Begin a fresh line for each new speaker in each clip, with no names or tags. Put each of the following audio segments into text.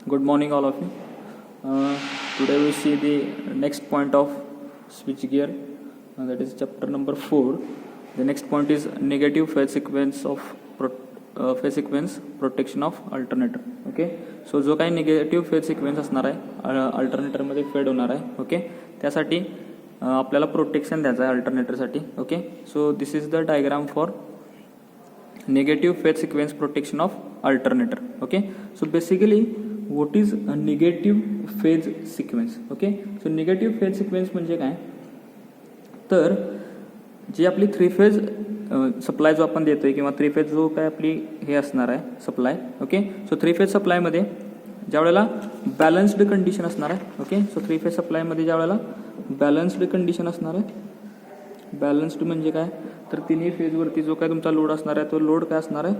Good morning, all of you. Today we see the next point of switch gear, that is chapter number 4. The next point is negative phase sequence protection of alternator. Okay, so जो काही negative phase sequence असणार आहे अल्टरनेटरमध्ये फेड होणार आहे. Okay, त्यासाठी आपल्याला protection द्यायचं आहे अल्टरनेटरसाठी. Okay, so this is the diagram for negative phase sequence protection of alternator. Okay, so basically what is a negative phase sequence? Okay, so negative phase sequence म्हणजे काय, तर जी आपली 3 फेज सप्लाय जो आपण देतोय किंवा 3 फेज जो काय आपली हे असणार आहे सप्लाय. ओके, सो 3 फेज सप्लायमध्ये ज्या वेळेला बॅलन्स्ड कंडिशन असणार आहे. ओके, सो 3 फेज सप्लायमध्ये ज्या वेळेला बॅलन्स्ड कंडिशन असणार आहे, बॅलन्स्ड म्हणजे काय, तर तिन्ही फेजवरती जो काय तुमचा लोड असणार आहे तो लोड काय असणार आहे,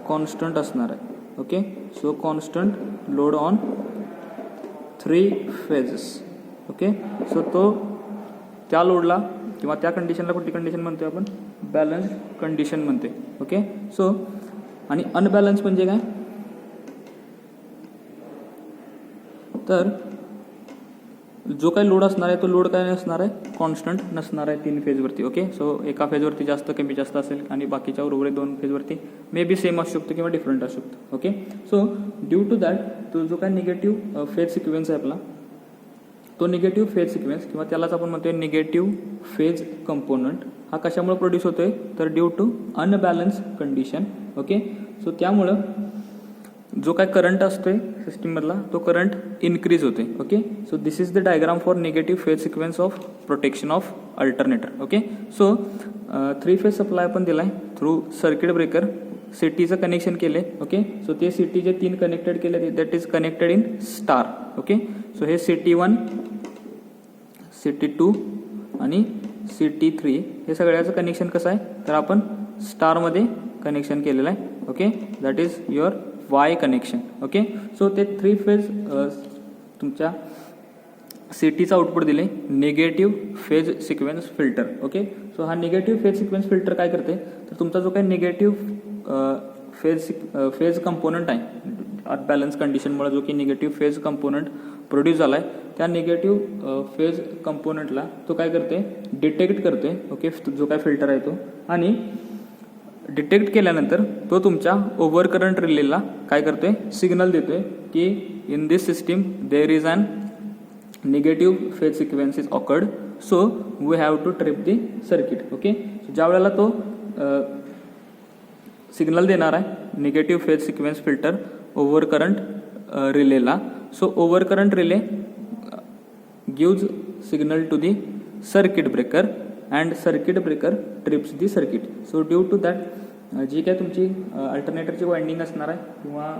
कॉन्स्टंट असणार आहे. Okay, so constant load on 3 phases. Okay, so तो त्या लोडला किंवा त्या कंडिशनला कुठली कंडिशन म्हणतो आपण, बॅलन्स्ड कंडिशन म्हणते. ओके, सो आणि अनबॅलन्स म्हणजे काय, तर जो काही लोड असणार आहे तो लोड काय नसणार आहे, कॉन्स्टंट नसणार आहे 3 फेजवरती. ओके, सो एका फेजवरती जास्त कमी जास्त असेल आणि बाकीच्या उर्वरित 2 फेजवरती मे बी सेम असू शकतो किंवा डिफरंट असू शकतो. Okay, so due to that तो जो काय निगेटिव्ह फेज सिक्वेन्स आहे आपला, तो निगेटिव्ह फेज सिक्वेन्स किंवा त्यालाच आपण म्हणतोय निगेटिव्ह फेज कंपोनंट, हा कशामुळे प्रोड्यूस होतोय, तर due to unbalance condition. Okay, so त्यामुळं जो काय करंट असतोय सिस्टीममधला तो करंट इन्क्रीज होते. Okay, so this is the diagram for negative phase sequence of protection of alternator. Okay, so 3 phase supply आपण दिलाय थ्रू सर्किट ब्रेकर, सिटीचं कनेक्शन केले. ओके, सो ते सिटी जे 3 कनेक्टेड केले that is connected in star. Okay, so हे CT1, CT2 आणि CT3 हे सगळ्याचं कनेक्शन कसं आहे, तर आपण स्टारमध्ये कनेक्शन केलेलं आहे. Okay, that is your why connection. Okay, so ते 3 फेज तुमच्या सिटीचं आउटपुट दिले negative phase sequence filter. Okay, so हा निगेटिव्ह फेज सिक्वेन्स फिल्टर काय करते, तर तुमचा जो काही निगेटिव्ह फेज कंपोनंट आहे बॅलन्स कंडिशनमुळे जो की निगेटिव्ह फेज कंपोनंट प्रोड्यूस झाला आहे, त्या निगेटिव्ह फेज कंपोनंटला तो काय करते, डिटेक्ट करते. ओके, जो काय फिल्टर आहे तो, आणि डिटेक्ट केल्यानंतर तो तुमच्या ओव्हर करंट रिलेला काय करतोय, सिग्नल देतोय की in this system there is an negative phase sequence is occurred, so we have to trip the circuit. Okay, ज्या वेळेला तो सिग्नल देणार आहे negative phase sequence filter over current रिलेला, so over current relay gives signal to the circuit breaker and circuit breaker trips the circuit. So due to that जी काय तुमची अल्टरनेटरची winding असणार आहे किंवा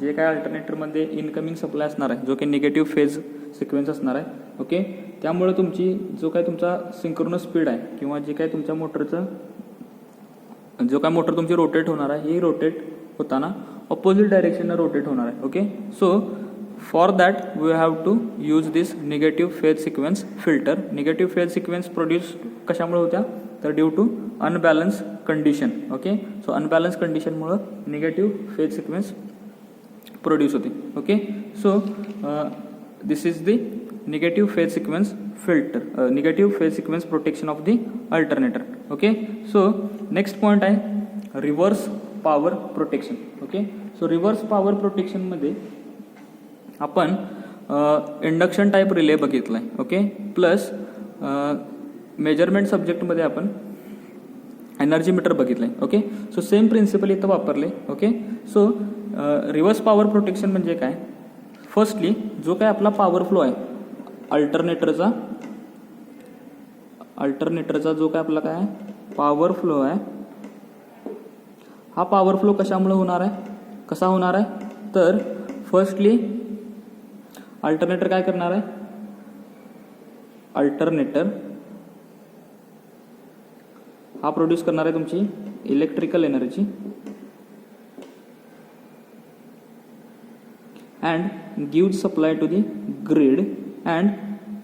जे काय अल्टरनेटरमध्ये इनकमिंग सप्लाय असणार आहे जो काही निगेटिव्ह फेज सिक्वेन्स असणार आहे. ओके, त्यामुळे तुमची जो काय तुमचा सिंक्रोनस स्पीड आहे किंवा जे काय तुमच्या मोटरचं जो काय मोटर तुमची रोटेट होणार आहे, ही रोटेट होताना ऑपोजिट डायरेक्शननं रोटेट होणार आहे. Okay, so for that we have to use this negative phase sequence filter. Negative phase sequence produce कशामुळे होत्या, तर due to unbalance condition. Okay, so unbalance कंडिशनमुळे निगेटिव्ह फेज सिक्वेन्स प्रोड्यूस होते. Okay, so this is the negative phase sequence filter, negative phase sequence protection of the alternator. Okay, so next point आहे reverse power protection. Okay, so reverse power प्रोटेक्शनमध्ये आपण induction type relay बघितलाय. Okay, plus measurement सब्जेक्टमध्ये आपण energy meter बघितलंय. Okay, so same principle इथं वापरले. Okay, so reverse power protection म्हणजे काय, फर्स्टली जो काय आपला पॉवर फ्लो आहे अल्टरनेटरचा जो काय आपला काय पॉवर फ्लो आहे, हा पॉवर फ्लो कशामुळे होणार आहे, कसा होणार आहे, तर फर्स्टली अल्टरनेटर काय करणार आहे, अल्टरनेटर हा प्रोड्यूस करणार आहे तुमची electrical energy and gives supply to the grid and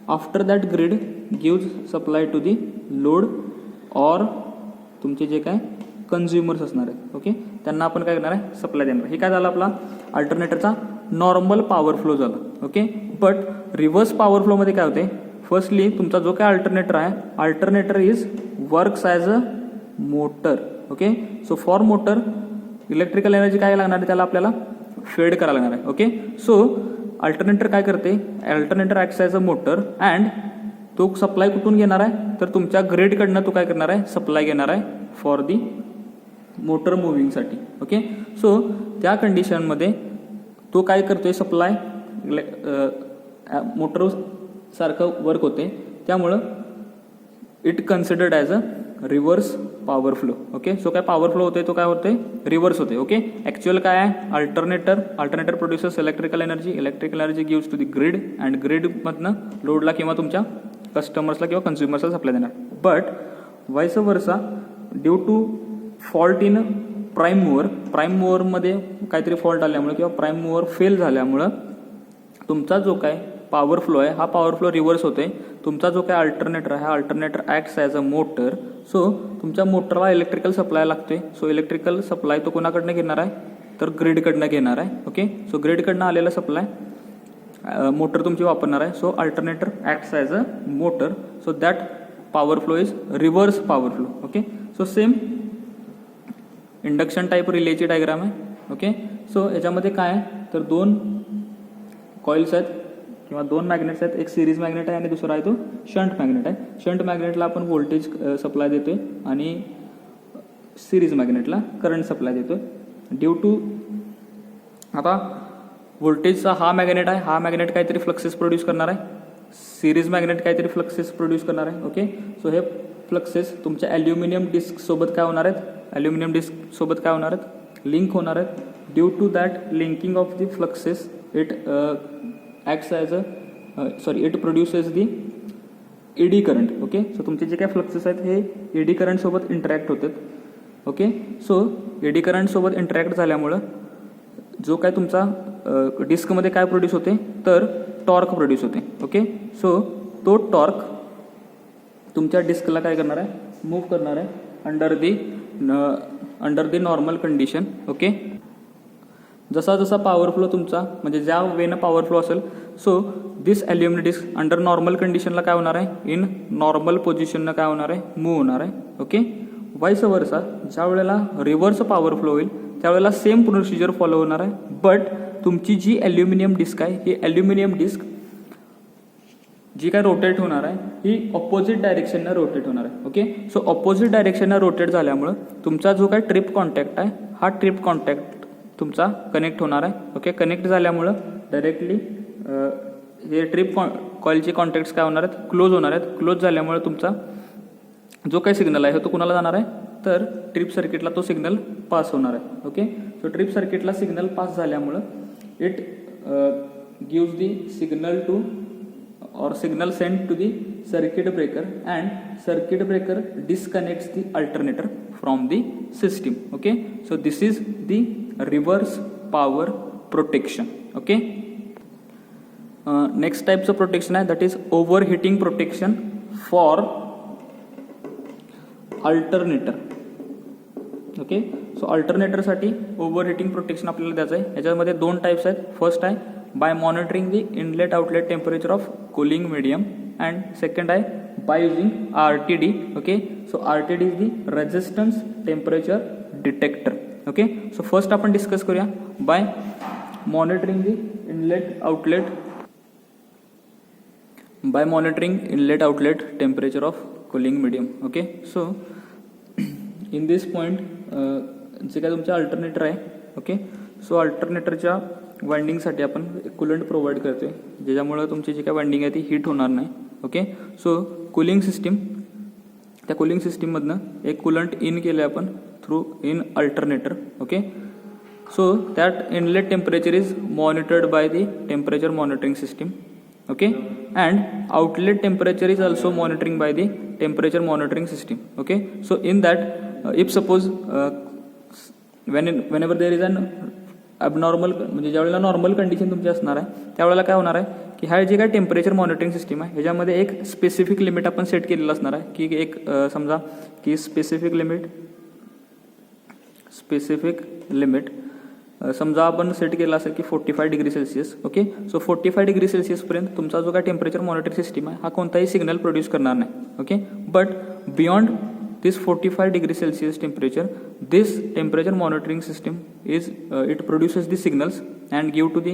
after that grid gives supply to the load or तुमचे जे काय कन्झ्युमर्स असणार आहेत. ओके, त्यांना आपण काय करणार आहे, सप्लाय देणार. हे काय झालं आपला अल्टरनेटरचा नॉर्मल पॉवर फ्लो झाला. ओके, बट रिव्हर्स पॉवर फ्लोमध्ये काय होते, फर्स्टली तुमचा जो काय अल्टरनेटर आहे, alternator is works as a motor. Okay, so for motor electrical energy काय लागणार आहे, त्याला आपल्याला फेड करायला लागणार आहे. ओके, सो अल्टरनेटर काय करते, alternator acts as a motor and तो सप्लाय कुठून घेणार आहे, तर तुमच्या ग्रिडकडनं तो काय करणार आहे, सप्लाय घेणार आहे फॉर दी मोटर मुव्हिंगसाठी. ओके, सो त्या कंडिशनमध्ये तो काय करतोय, सप्लाय मोटर सारखं वर्क होते, त्यामुळं it considered as a reverse power flow. Okay, so काय पॉवर फ्लो होते, तो काय होते, रिव्हर्स होते. ओके, ॲक्च्युअल काय आहे, alternator producers electrical energy gives to the grid and ग्रिडमधनं लोडला किंवा तुमच्या कस्टमर्सला किंवा कन्झ्युमर्सला सप्लाय देणार. But vice versa due to fault in prime मूव्हरमध्ये काहीतरी फॉल्ट आल्यामुळे किंवा प्राईम मूव्हर फेल झाल्यामुळं तुमचा जो काय पॉवर फ्लो आहे, हा पॉवर फ्लो रिव्हर्स होते. तुमचा जो काय अल्टरनेटर आहे, हा alternator acts as a motor. So तुमच्या मोटरला इलेक्ट्रिकल सप्लाय लागतोय. सो इलेक्ट्रिकल सप्लाय तो कोणाकडनं घेणार आहे, तर ग्रिडकडनं घेणार आहे. ओके, सो ग्रिडकडनं आलेला सप्लाय मोटर तुमची वापरणार आहे. So alternator acts as a motor. So that power flow is reverse power flow. Okay, so same induction type रिलेची डायग्राम आहे. ओके, सो याच्यामध्ये काय आहे, तर दोन कॉइल्स आहेत किंवा दोन मॅग्नेट्स आहेत. एक सिरीज मॅग्नेट आहे आणि दुसरा आहे तो शंट मॅग्नेट आहे. शंट मॅग्नेटला आपण व्होल्टेज सप्लाय देतोय आणि सिरीज मॅग्नेटला करंट सप्लाय देतोय. ड्यू टू आता व्होल्टेजचा हा मॅग्नेट आहे, हा मॅग्नेट काहीतरी फ्लक्सेस प्रोड्यूस करणार आहे, सिरीज मॅग्नेट काहीतरी फ्लक्सेस प्रोड्यूस करणार आहे. ओके, सो हे फ्लक्सेस तुमच्या ॲल्युमिनियम डिस्क सोबत काय होणार आहेत, लिंक होणार आहेत. Due to that linking of the fluxes it acts as it produces the eddy current. Okay, so तुमचे जे काय फ्लक्सेस आहेत हे एडी करंट सोबत इंटरॅक्ट होतात. ओके, सो एडी करंट सोबत इंटरॅक्ट झाल्यामुळं जो काय तुमचा डिस्कमध्ये काय प्रोड्यूस होते, तर टॉर्क प्रोड्यूस होते. ओके, सो तो टॉर्क तुमच्या डिस्कला काय करणार आहे, मूव्ह करणार आहे under the normal condition. Okay, जसा जसा पॉवर फ्लो तुमचा म्हणजे ज्या वेनं पॉवर फ्लो असेल, so this aluminium disc under normal कंडिशनला काय होणार आहे, इन नॉर्मल पोझिशननं काय होणार आहे, मूव्ह होणार आहे. ओके, वाईस वर्सा ज्या वेळेला रिव्हर्स पॉवर फ्लो होईल त्यावेळेला सेम प्रोसिजर फॉलो होणार आहे. बट तुमची जी ॲल्युमिनियम डिस्क आहे, ही ॲल्युमिनियम डिस्क जी काय रोटेट होणार आहे, ही ऑपोजिट डायरेक्शननं रोटेट होणार आहे. ओके, सो ऑपोजिट डायरेक्शननं रोटेट झाल्यामुळं तुमचा जो काय ट्रिप कॉन्टॅक्ट आहे, हा ट्रिप कॉन्टॅक्ट तुमचा कनेक्ट होणार आहे. ओके, कनेक्ट झाल्यामुळं डायरेक्टली हे ट्रिप कॉइलचे कॉन्टॅक्ट्स काय होणार आहेत, क्लोज होणार आहेत. क्लोज झाल्यामुळे तुमचा जो काही सिग्नल आहे तो कुणाला जाणार आहे, तर ट्रिप सर्किटला तो सिग्नल पास होणार आहे. ओके, सो ट्रिप सर्किटला सिग्नल पास झाल्यामुळं it gives the signal to or signal sent to the circuit breaker and circuit breaker disconnects the alternator from the system. Okay, so this is the reverse power protection. Okay, next types of protection आहे, that is overheating protection for alternator. Okay, so अल्टरनेटरसाठी overheating protection आपल्याला द्यायचं आहे. याच्यामध्ये दोन types आहेत. First आहे by monitoring the inlet outlet temperature of cooling medium and second आहे by using RTD. Okay, so RTD is the resistance temperature detector. Okay, so first आपण डिस्कस करूया by monitoring the inlet outlet temperature of cooling medium. Okay, so in this point जे काय तुमचे alternator आहे. Okay, so अल्टरनेटरच्या वाइंडिंगसाठी आपण coolant provide करतोय, ज्याच्यामुळं तुमची जी काय वाइंडिंग आहे ती हीट होणार नाही. ओके, सो कूलिंग सिस्टीम, त्या कूलिंग सिस्टीममधनं एक कूलंट इन केलं आपण through in alternator. Okay, so that inlet temperature is monitored by the temperature monitoring system. Okay, and outlet temperature is also monitoring by the temperature monitoring system. Okay, so in that if suppose whenever there is an abnormal म्हणजे ज्यावेळेला normal condition तुमची असणार आहे त्यावेळेला काय होणार आहे की हा जे काय टेम्परेचर मॉनिटरिंग सिस्टीम आहे ह्याच्यामध्ये एक स्पेसिफिक लिमिट आपण सेट केलेलं असणार आहे की एक समजा की स्पेसिफिक लिमिट समजा आपण सेट केला असेल की 45 degree Celsius. Okay, so 45 degree सेल्सिअसपर्यंत तुमचा जो काय टेम्परेचर मॉनिटरिंग सिस्टीम आहे हा कोणताही सिग्नल प्रोड्यूस करणार नाही. Okay, but beyond this 45 degree Celsius temperature, this temperature monitoring system is it produces the signals and give to the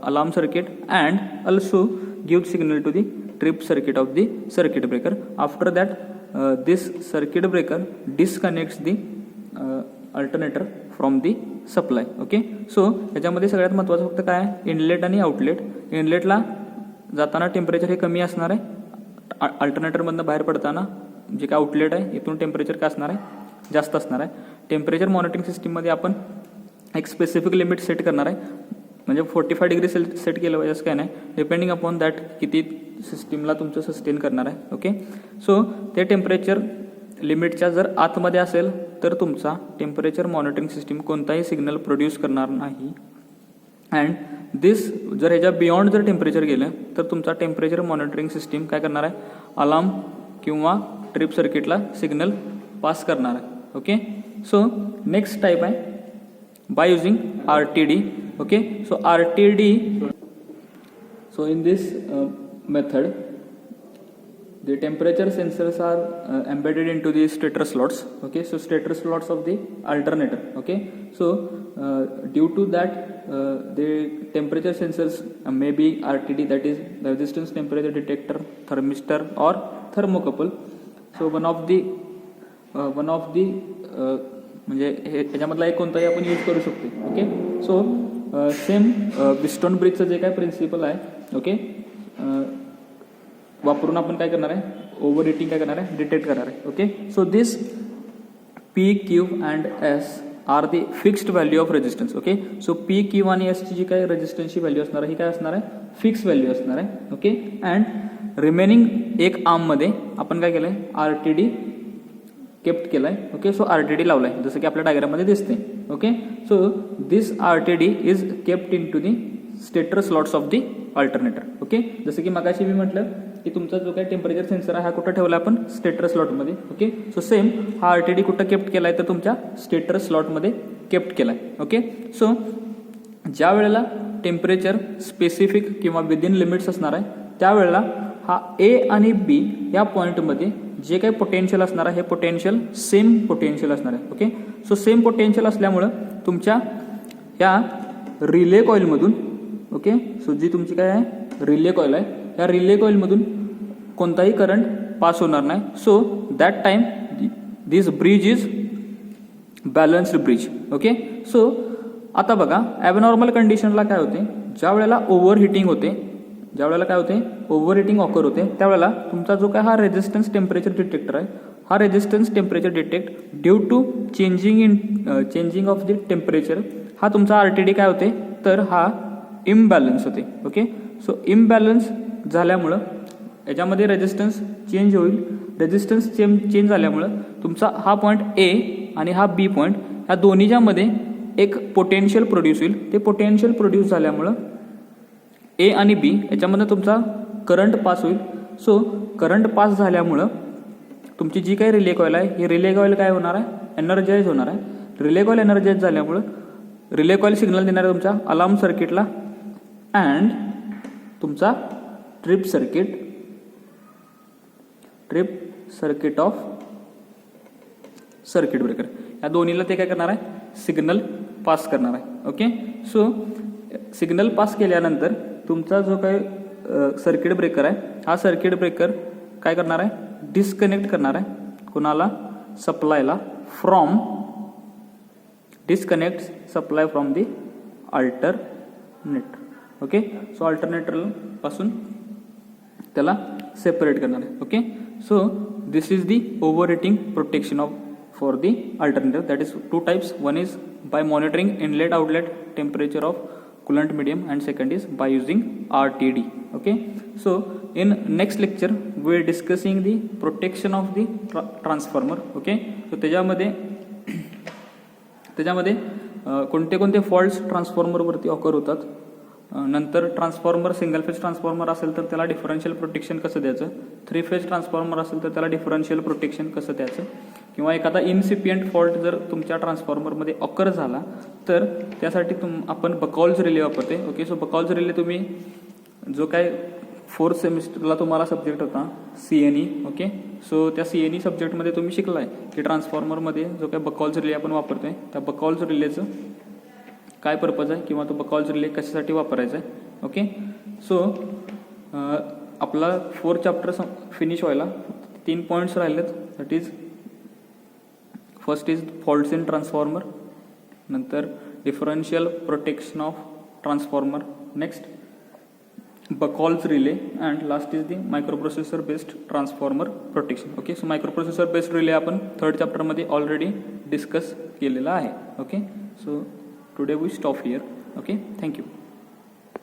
alarm circuit and also give signal to the trip circuit of the circuit breaker. After that this circuit breaker disconnects the alternator from the supply. Okay, सो याच्यामध्ये सगळ्यात महत्त्वाचं फक्त काय आहे, inlet आणि outlet. इनलेटला जाताना temperature हे कमी असणार आहे, अल्टरनेटरमधनं बाहेर पडताना जे काय आउटलेट आहे इथून टेम्परेचर काय असणार आहे, जास्त असणार आहे. टेम्परेचर मॉनिटरिंग सिस्टीममध्ये आपण एक स्पेसिफिक लिमिट सेट करणार आहे, म्हणजे 45 डिग्री सेट केलं पाहिजे असं काय नाही, डिपेंडिंग अपॉन दॅट किती सिस्टीमला तुमचं सस्टेन करणार आहे. ओके, सो ते टेम्परेचर लिमिटच्या जर आतमध्ये असेल तर तुमचा टेम्परेचर मॉनिटरिंग सिस्टीम कोणताही सिग्नल प्रोड्यूस करणार नाही. अँड दिस जर ह्याच्या बियॉन्ड जर टेम्परेचर गेलं तर तुमचा टेम्परेचर मॉनिटरिंग सिस्टीम काय करणार आहे, अलार्म किंवा ट्रिप सर्किटला सिग्नल पास करणार आहे. ओके, सो नेक्स्ट टाईप आहे by using RTD. Okay, so RTD, so in this method the temperature sensors are embedded into the stator slots. Okay, so stator slots of the alternator. Okay, so due to that the temperature sensors may be RTD, that is resistance temperature detector, thermistor or thermocouple. So one of the म्हणजे ह्याच्यामधला एक कोणताही आपण use करू शकतो. Okay, so same Wheatstone ब्रिजचं जे काय principal आहे, okay, वापरून आपण काय करणार आहे, ओव्हर हिटिंग काय करणार आहे, डिटेक्ट करणार आहे. Okay, so this P, Q and S are the fixed value of resistance. Okay, so P, Q आणि S ची जी काय रेजिस्टन्सची व्हॅल्यू असणार आहे ही काय असणार आहे, फिक्स व्हॅल्यू असणार आहे. ओके, अँड रिमेनिंग एक आर्ममध्ये आपण काय केलं आहे, RTD केप्ट केला आहे. ओके, सो RTD लावला आहे जसं की आपल्या डायग्राममध्ये दिसते. Okay, so this RTD is kept into the stator slots of the alternator. Okay, जसं की मगाशी मी म्हटलं की तुमचा जो काही टेम्परेचर सेन्सर आहे हा कुठं ठेवला आपण, स्टेटर स्लॉटमध्ये. ओके, सो सेम हा RTD कुठं केप्ट केला आहे तर तुमच्या स्टेटर स्लॉटमध्ये केप्ट केला आहे. ओके, सो ज्या वेळेला टेम्परेचर स्पेसिफिक किंवा विदिन लिमिट्स असणार आहे त्यावेळेला हा A आणि B या पॉईंटमध्ये जे काही पोटेन्शियल असणार आहे हे पोटेन्शियल सेम पोटेन्शियल असणार आहे. ओके, सो सेम पोटेन्शियल असल्यामुळं तुमच्या या रिले कॉईलमधून, ओके, सो जी तुमची काय आहे रिले कॉईल आहे, या रिले कॉईलमधून कोणताही करंट पास होणार नाही. So that time this bridge is balanced bridge. Okay, so आता बघा ॲबनॉर्मल कंडिशनला काय होते, ज्या वेळेला ओव्हर हिटिंग होते, ज्या वेळेला काय होते, ओव्हर हिटिंग ऑकर होते, त्यावेळेला तुमचा जो काय हा रेजिस्टन्स टेम्परेचर डिटेक्टर आहे, हा resistance temperature detect due to changing of the temperature हा तुमचा RTD काय होते तर हा इम्बॅलन्स होते. ओके, सो इम्बॅलन्स झाल्यामुळं याच्यामध्ये रेजिस्टन्स चेंज होईल. रेजिस्टन्स चेंज झाल्यामुळं तुमचा हा पॉईंट A आणि हा B पॉईंट ह्या दोन्हीच्यामध्ये एक पोटेन्शियल प्रोड्यूस होईल. ते पोटेन्शियल प्रोड्यूस झाल्यामुळं A आणि B याच्यामध्ये तुमचा करंट पास होईल. सो करंट पास झाल्यामुळं तुमची जी काही रिले कॉईल आहे ही रिले कॉईल काय होणार आहे, एनर्जाइज होणार आहे. रिले कॉईल एनर्जाइज झाल्यामुळं रिले कॉईल सिग्नल देणार आहे तुमच्या अलार्म सर्किटला अँड तुमचा trip circuit of circuit breaker या दोन्हीला ते काय करणार आहे, सिग्नल पास करणार आहे. ओके, सो सिग्नल पास केल्यानंतर तुमचा जो काही सर्किट ब्रेकर आहे हा सर्किट ब्रेकर काय करणार आहे, डिस्कनेक्ट करणार आहे कोणाला, सप्लायला, from disconnect supply from the alternator. Okay, so alternator पासून त्याला सेपरेट करणार आहे. Okay, so this is the over heating protection of for the alternator. That is two types. One is by monitoring inlet outlet temperature of coolant medium and second is by using RTD. Okay, so in next lecture we are discussing the protection of the transformer. Okay, so त्याच्यामध्ये कोणते faults transformer वरती occur होतात नंतर transformer single phase transformer असेल तर त्याला differential protection कसं द्यायचं, 3 फेज ट्रान्सफॉर्मर असेल तर त्याला डिफरन्शियल प्रोटेक्शन कसं द्यायचं, किंवा एखादा इन्सिपियंट फॉल्ट जर तुमच्या ट्रान्सफॉर्मरमध्ये ऑकर झाला तर त्यासाठी आपण बकॉल्स रिले वापरते. ओके, सो बकॉल्स रिले तुम्ही जो काय 4th सेमिस्टरला तुम्हाला सब्जेक्ट होता CNE. ओके, सो त्या CNE सब्जेक्टमध्ये तुम्ही शिकलाय की ट्रान्सफॉर्मरमध्ये जो काय बकॉल्स रिले आपण वापरतोय त्या बकॉल्स रिलेचं काय पर्पज आहे किंवा तो बकॉल्स रिले कशासाठी वापरायचा आहे. ओके, सो आपला 4th चॅप्टर फिनिश व्हायला 3 पॉईंट्स राहिलेत. That is first is faults in transformer, नंतर differential protection of transformer, next Buchholz relay, and last is the microprocessor based transformer protection. Okay, so microprocessor based relay आपण 3rd चॅप्टरमध्ये already discuss केलेला आहे. Okay, so today we stop here. Okay, thank you.